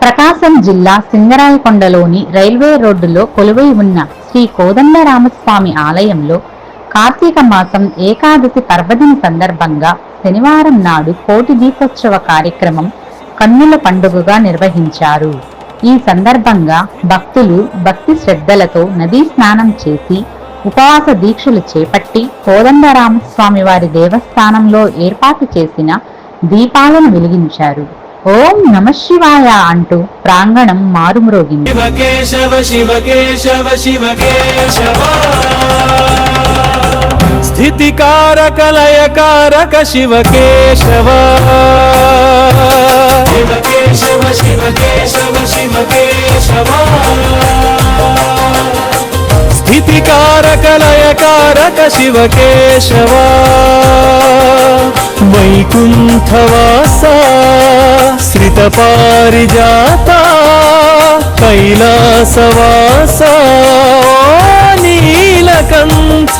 ప్రకాశం జిల్లా సింగరాయకొండలోని రైల్వే రోడ్డులో కొలువై ఉన్న శ్రీ కోదండరామస్వామి ఆలయంలో కార్తీక మాసం ఏకాదశి పర్వదిన సందర్భంగా శనివారం నాడు కోటి దీపోత్సవ కార్యక్రమం కన్నుల పండుగగా నిర్వహించారు. ఈ సందర్భంగా భక్తులు భక్తి శ్రద్ధలతో నదీ స్నానం చేసి ఉపవాస దీక్షలు చేపట్టి కోదండరామస్వామి వారి దేవస్థానంలో ఏర్పాటు చేసిన దీపాలను వెలిగించారు. ఓం నమ శివాయ అంటూ ప్రాంగణం మారుమ్రోగింది. స్థితికారక లయకారక శివ కేశవ స్థితికారక లయకారక శివ కేశవ వైకుంఠవాస శ్రిత పారిజాత కైలాసవాస నీలకంఠ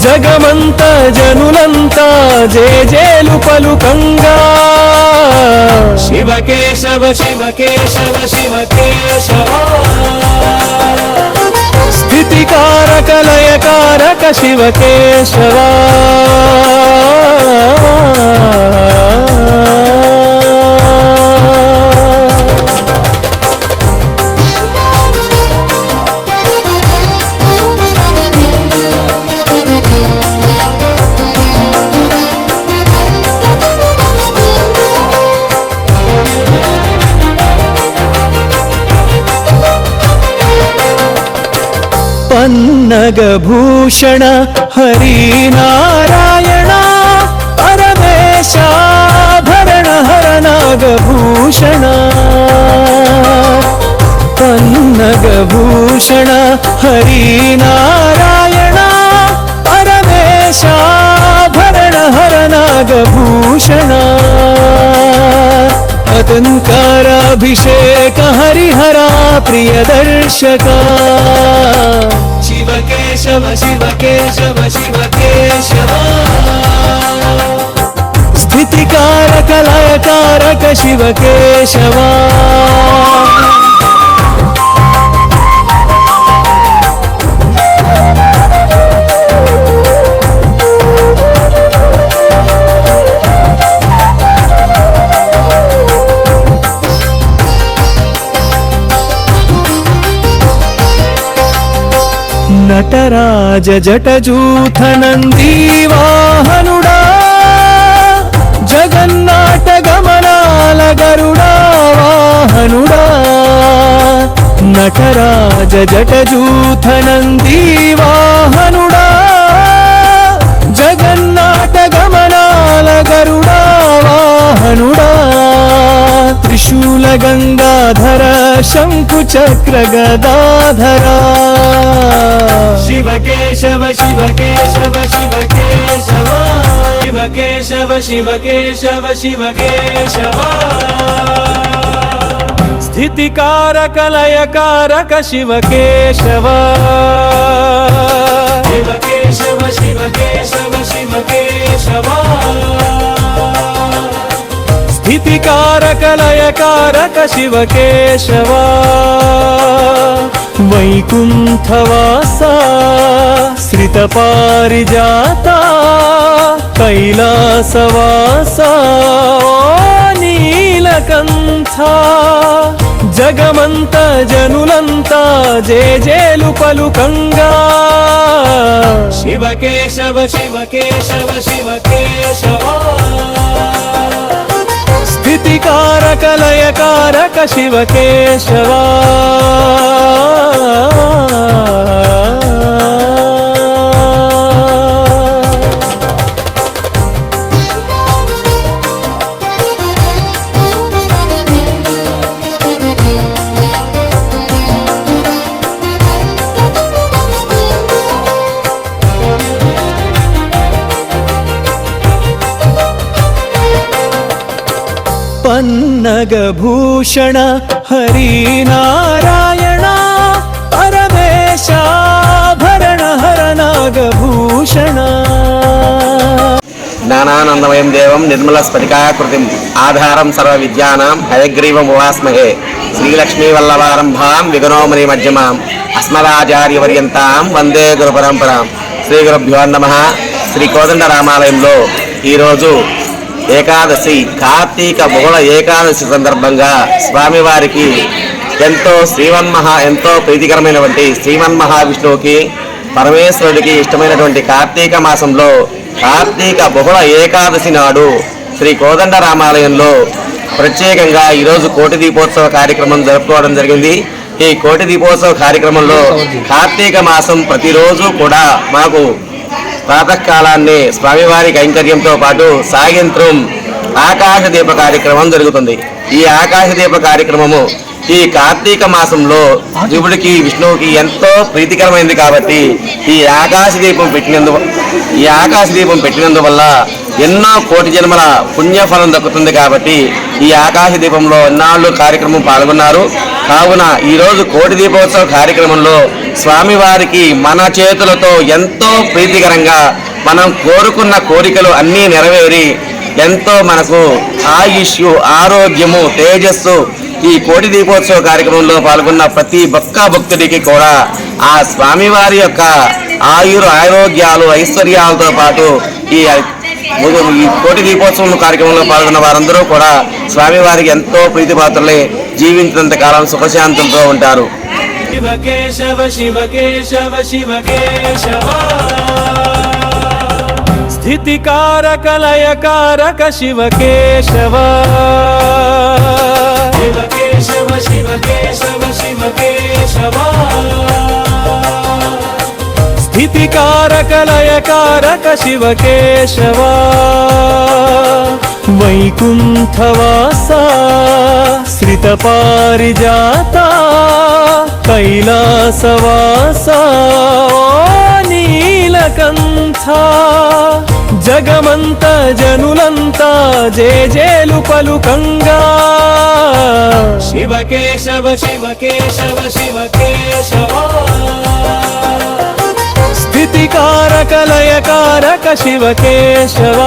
జగమంత జనులంత జేజేలు పలుకంగా శివ కేశవ శివ కేశవ శివ కేశవ స్థితికారక లయకారక శివ కేశవ పన్నగభూషణ హరినారాయణ పరమేశాభరణ హరనాగభూషణ పన్నగభూషణ హరినారాయణ పరమేశాభరణ హరనాగభూషణ అతంకారాభిషేక హరిహరా ప్రియదర్శక శివ కేశవ శివ కేశవ శివ కేశవ స్థితికారక లయకారక శివ కేశవ నటరాజ జటజూథ నందీవాహనుడా జగన్నాట గమనాల గరుడా వాహనుడా నటరాజ జటజూథ నందీవాహనుడా జగన్నాట గమనాల గరుడా వాహనుడా త్రిశూల గంగాధర శంకు చక్ర గదాధరా శివ కేశవ శివ కేశవ శివ కేశవ శివ కేశవ శివ కేశవ శివ కేశవ స్థితికారక లయకారక శివ కేశవ శివ కేశవ శివ కేశవ శివ కేశవ స్థితికారక లయకారక శివ కేశవ వైకుంఠవాస శ్రిత పారిజాత కైలాసవాస నీలకంఠ జగమంత జనులంత జేజేలు పలుకంగా శివ కేశవ శివ కేశవ శివ కేశవ స్థితికారక లయకారక శివ కేశవ పన్నగభూషణ హరినారాయణ పరమేశాభరణ హరనాగభూషణ జ్ఞానానందమయం దేవం నిర్మల స్ఫటికాకృతిం ఆధారం సర్వ విద్యానాం హయగ్రీవం ఉపాస్మహే శ్రీలక్ష్మీ వల్లభారంభాం విఘ్నోమణి మధ్యమాం అస్మదాచార్యపర్యంతాం వందే గురు పరంపరాం. శ్రీ గురుభ్యో నమః. శ్రీ కోదండ రామాలయంలో ఈరోజు ఏకాదశి, కార్తీక బహుళ ఏకాదశి సందర్భంగా స్వామివారికి ఎంతో ప్రీతికరమైనటువంటి శ్రీమన్మహావిష్ణువుకి పరమేశ్వరుడికి ఇష్టమైనటువంటి కార్తీక మాసంలో కార్తీక బహుళ ఏకాదశి నాడు శ్రీ కోదండ రామాలయంలో ప్రత్యేకంగా ఈరోజు కోటి దీపోత్సవ కార్యక్రమం జరుపుకోవడం జరిగింది. ఈ కోటి దీపోత్సవ కార్యక్రమంలో కార్తీక మాసం ప్రతిరోజు కూడా మాకు ప్రాతకాలాన్ని స్వామివారి కైంకర్యంతో పాటు సాయంత్రం ఆకాశ దీప కార్యక్రమం జరుగుతుంది. ఈ ఆకాశ దీప కార్యక్రమము ఈ కార్తీక మాసంలో శివుడికి విష్ణువుకి ఎంతో ప్రీతికరమైనది కాబట్టి ఈ ఆకాశ దీపం పెట్టినందువల్ల ఎన్నో కోటి జన్మల పుణ్యఫలం దక్కుతుంది. కాబట్టి ఈ ఆకాశ దీపంలో ఎన్నాళ్ళు కార్యక్రమం పాల్గొన్నారు. కావున ఈరోజు కోటి దీపోత్సవ కార్యక్రమంలో స్వామివారికి మన చేతులతో ఎంతో ప్రీతికరంగా మనం కోరుకున్న కోరికలు అన్నీ నెరవేరి ఎంతో మనకు ఆయుష్యు, ఆరోగ్యము, తేజస్సు ఈ కోటి దీపోత్సవ కార్యక్రమంలో పాల్గొన్న ప్రతి భక్తుడికి కూడా ఆ స్వామివారి యొక్క ఆరోగ్యాలు, ఐశ్వర్యాలతో పాటు ఈ కోటి దీపోత్సవం కార్యక్రమంలో పాల్గొన్న వారందరూ కూడా స్వామివారికి ఎంతో ప్రీతిపాత్రులై జీవించినంత కాలం సుఖశాంతులతో ఉంటారు. శివ కేశవ శివ కేశవ శివ కేశవ స్థితికారక లయకారక శివ కేశవ శివ కేశవ శివ కేశవ శివ కేశవ స్థితికారక లయకారక శివ కేశవ వైకుంఠవాస శ్రిత పారిజాత కైలాసవాస నీలకంఠ జగమంత జనులంతా జేజేలు పలుకంగా శివ కేశవ శివ కేశవ శివ కేశవ స్థితికారక లయకారక శివ కేశవ